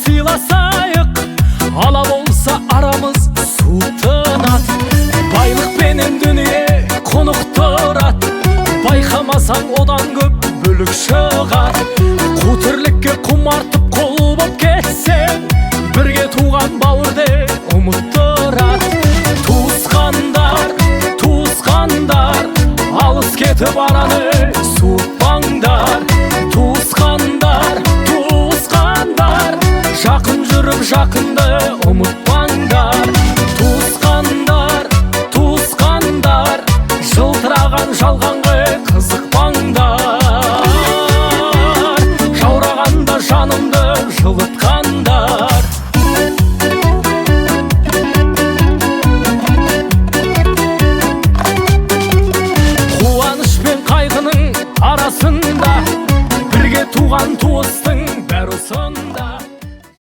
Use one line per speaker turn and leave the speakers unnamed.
сыйласайық, ала болса арамыз суытынат. Байлық пенен дүние конуктурат, байқамасаң одан көп бөлік шығар. Қу тірлікке құмартып қол боп кетсең, бірге туған бауырды ұмыттырат. Туысқандар, туысқандар, алыс кетіп араны суытпаңдар. Туысқандар, туысқандар, жақын жүріп жақынды ұмытпаңдар. Туысқандар, туысқандар, жылтыраған жалған